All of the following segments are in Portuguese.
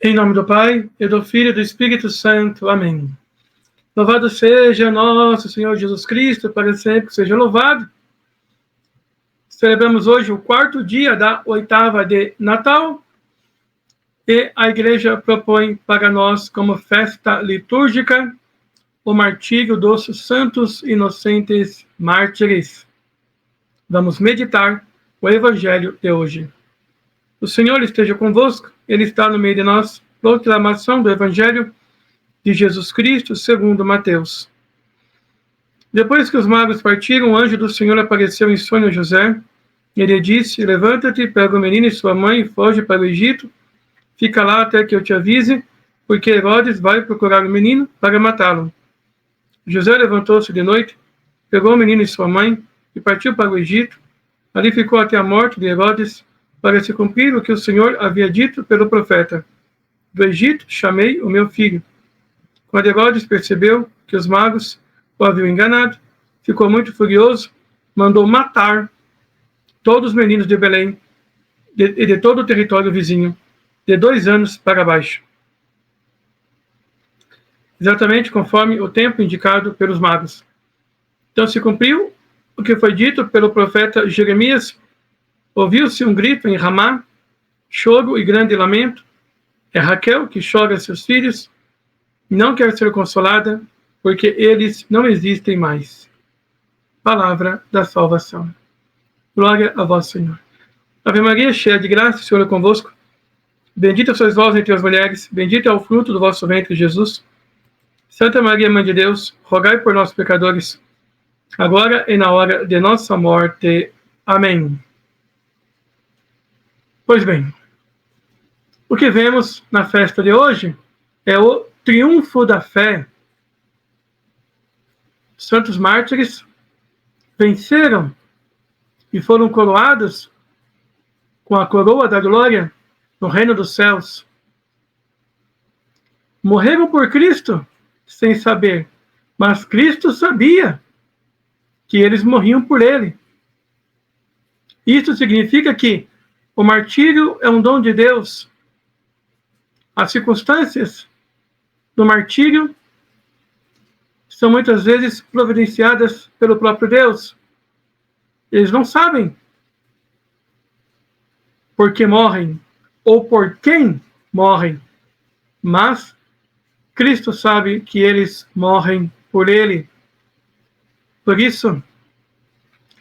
Em nome do Pai, e do Filho e do Espírito Santo. Amém. Louvado seja nosso Senhor Jesus Cristo, para sempre seja louvado. Celebramos hoje o 4º dia da 8ª de Natal, e a Igreja propõe para nós como festa litúrgica o martírio dos santos inocentes mártires. Vamos meditar o Evangelho de hoje. O Senhor esteja convosco, Ele está no meio de nós. Proclamação do Evangelho de Jesus Cristo, segundo Mateus. Depois que os magos partiram, o anjo do Senhor apareceu em sonho a José. Ele disse: levanta-te, pega o menino e sua mãe e foge para o Egito. Fica lá até que eu te avise, porque Herodes vai procurar o menino para matá-lo. José levantou-se de noite, pegou o menino e sua mãe e partiu para o Egito. Ali ficou até a morte de Herodes, para se cumprir o que o Senhor havia dito pelo profeta: do Egito chamei o meu filho. Quando Herodes percebeu que os magos o haviam enganado, ficou muito furioso, mandou matar todos os meninos de Belém e de todo o território vizinho, de 2 anos para baixo. Exatamente conforme o tempo indicado pelos magos. Então se cumpriu o que foi dito pelo profeta Jeremias. Ouviu-se um grito em Ramá, choro e grande lamento. É Raquel que chora seus filhos, e não quer ser consolada, porque eles não existem mais. Palavra da salvação. Glória a vós, Senhor. Ave Maria, cheia de graça, o Senhor é convosco. Bendita sois vós entre as mulheres, bendito é o fruto do vosso ventre, Jesus. Santa Maria, Mãe de Deus, rogai por nós, pecadores, agora e na hora de nossa morte. Amém. Pois bem, o que vemos na festa de hoje é o triunfo da fé. Os santos mártires venceram e foram coroados com a coroa da glória no reino dos céus. Morreram por Cristo sem saber, mas Cristo sabia que eles morriam por ele. Isso significa que o martírio é um dom de Deus. As circunstâncias do martírio são muitas vezes providenciadas pelo próprio Deus. Eles não sabem por que morrem ou por quem morrem, mas Cristo sabe que eles morrem por ele. Por isso,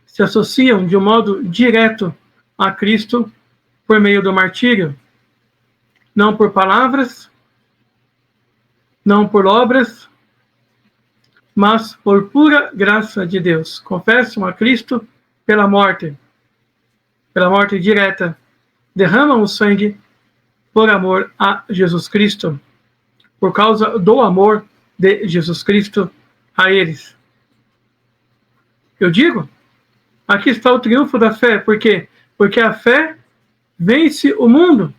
se associam de um modo direto a Cristo por meio do martírio. Não por palavras, não por obras, mas por pura graça de Deus. Confessam a Cristo pela morte direta. Derramam o sangue por amor a Jesus Cristo, por causa do amor de Jesus Cristo a eles. Eu digo, aqui está o triunfo da fé. Por quê? Porque a fé vence o mundo.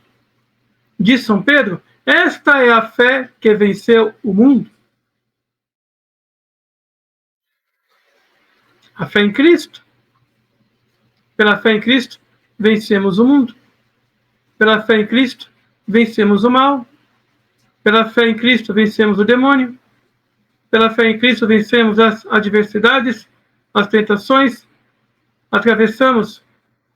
Diz São Pedro, esta é a fé que venceu o mundo. A fé em Cristo. Pela fé em Cristo, vencemos o mundo. Pela fé em Cristo, vencemos o mal. Pela fé em Cristo, vencemos o demônio. Pela fé em Cristo, vencemos as adversidades, as tentações. Atravessamos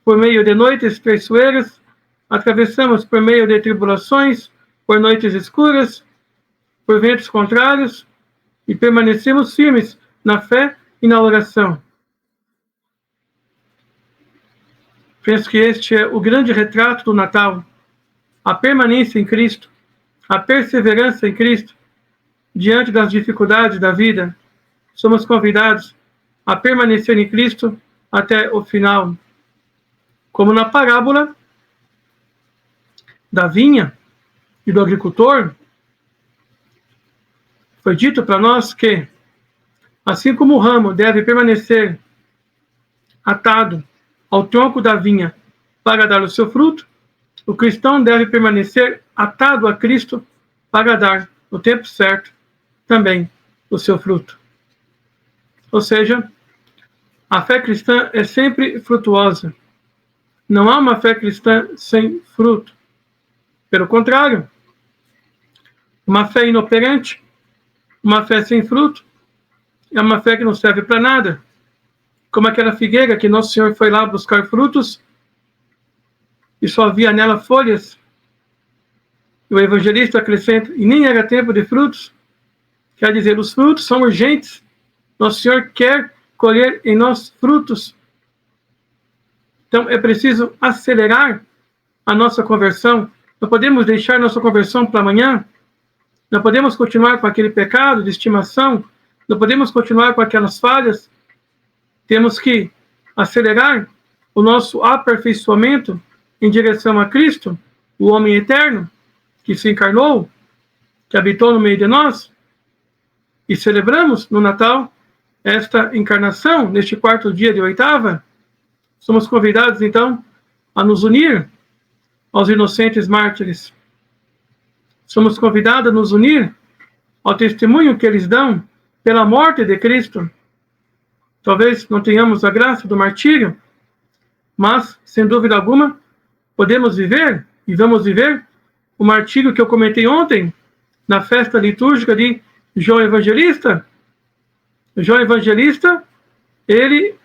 por meio de noites traiçoeiras. Atravessamos por meio de tribulações, por noites escuras, por ventos contrários, e permanecemos firmes na fé e na oração. Penso que este é o grande retrato do Natal, a permanência em Cristo, a perseverança em Cristo. Diante das dificuldades da vida, somos convidados a permanecer em Cristo até o final. Como na parábola da vinha e do agricultor, foi dito para nós que, assim como o ramo deve permanecer atado ao tronco da vinha para dar o seu fruto, o cristão deve permanecer atado a Cristo para dar, no tempo certo, também o seu fruto. Ou seja, a fé cristã é sempre frutuosa. Não há uma fé cristã sem fruto. Pelo contrário, Uma fé inoperante, uma fé sem fruto, é uma fé que não serve para nada. Como aquela figueira que Nosso Senhor foi lá buscar frutos e só havia nela folhas. E o evangelista acrescenta, e nem era tempo de frutos. Quer dizer, os frutos são urgentes. Nosso Senhor quer colher em nós frutos. Então é preciso acelerar a nossa conversão. Não podemos deixar nossa conversão para amanhã. Não podemos continuar com aquele pecado de estimação. Não podemos continuar com aquelas falhas. Temos que acelerar o nosso aperfeiçoamento em direção a Cristo, o homem eterno, que se encarnou, que habitou no meio de nós. E celebramos no Natal esta encarnação, neste 4º dia de oitava. Somos convidados, então, a nos unir aos inocentes mártires. Somos convidados a nos unir ao testemunho que eles dão pela morte de Cristo. Talvez não tenhamos a graça do martírio, mas, sem dúvida alguma, podemos viver, e vamos viver, o martírio que eu comentei ontem, na festa litúrgica de João Evangelista. João Evangelista, ele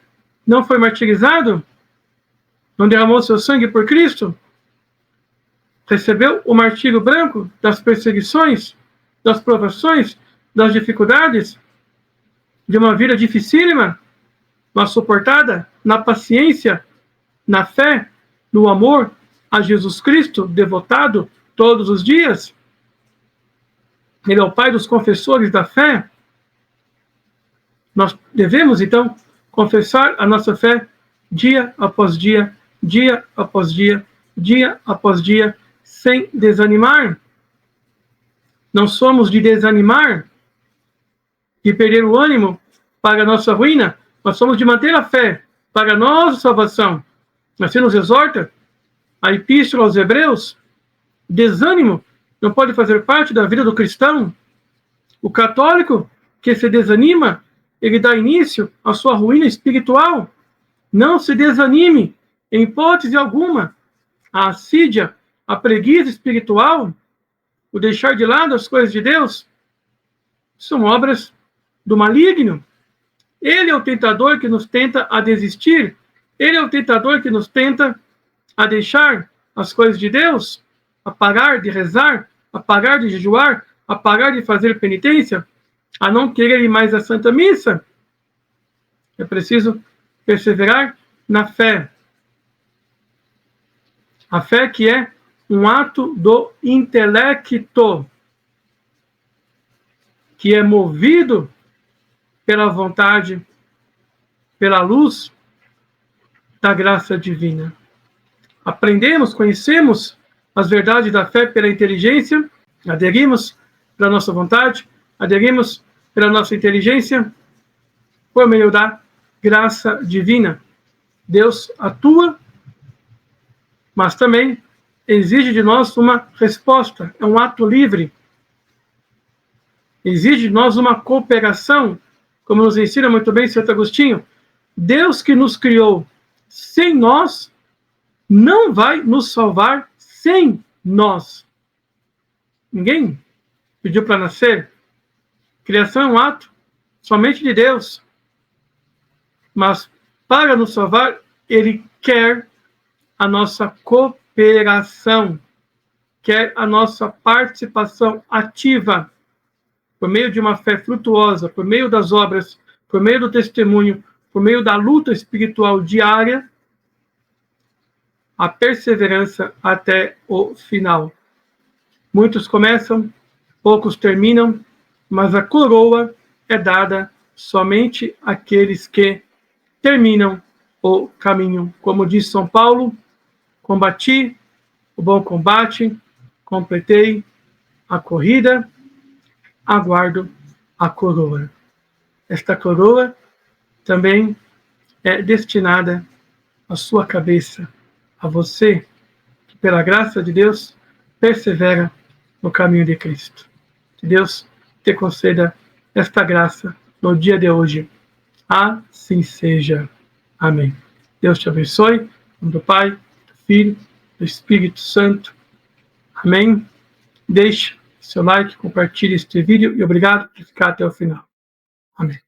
não foi martirizado, não derramou seu sangue por Cristo, recebeu o martírio branco das perseguições, das provações, das dificuldades, de uma vida dificílima, mas suportada na paciência, na fé, no amor a Jesus Cristo, devotado todos os dias. Ele é o Pai dos confessores da fé. Nós devemos, então, confessar a nossa fé dia após dia, dia após dia, dia após dia, sem desanimar. Não somos de desanimar, de perder o ânimo para a nossa ruína. Nós somos de manter a fé para a nossa salvação. Assim nos exorta a Epístola aos Hebreus. Desânimo não pode fazer parte da vida do cristão. O católico que se desanima, ele dá início à sua ruína espiritual. Não se desanime, em hipótese alguma. A assídia, a preguiça espiritual, o deixar de lado as coisas de Deus, são obras do maligno. Ele é o tentador que nos tenta a desistir. Ele é o tentador que nos tenta a deixar as coisas de Deus, a parar de rezar, a parar de jejuar, a parar de fazer penitência, a não querer ir mais à Santa Missa. É preciso perseverar na fé. A fé que é um ato do intelecto, que é movido pela vontade, pela luz da graça divina. Aprendemos, conhecemos as verdades da fé pela inteligência, aderimos pela nossa vontade, aderimos pela nossa inteligência, por meio da graça divina. Deus atua, mas também exige de nós uma resposta, é um ato livre. Exige de nós uma cooperação, como nos ensina muito bem Santo Agostinho. Deus que nos criou sem nós, não vai nos salvar sem nós. Ninguém pediu para nascer. Criação é um ato somente de Deus. Mas para nos salvar, Ele quer a nossa cooperação, quer a nossa participação ativa, por meio de uma fé frutuosa, por meio das obras, por meio do testemunho, por meio da luta espiritual diária, a perseverança até o final. Muitos começam, poucos terminam, mas a coroa é dada somente àqueles que terminam o caminho. Como diz São Paulo, combati o bom combate, completei a corrida, aguardo a coroa. Esta coroa também é destinada à sua cabeça, a você, que pela graça de Deus persevera no caminho de Cristo. Que Deus te conceda esta graça no dia de hoje. Assim seja. Amém. Deus te abençoe. Em nome do Pai, do Filho, do Espírito Santo. Amém. Deixe seu like, compartilhe este vídeo e obrigado por ficar até o final. Amém.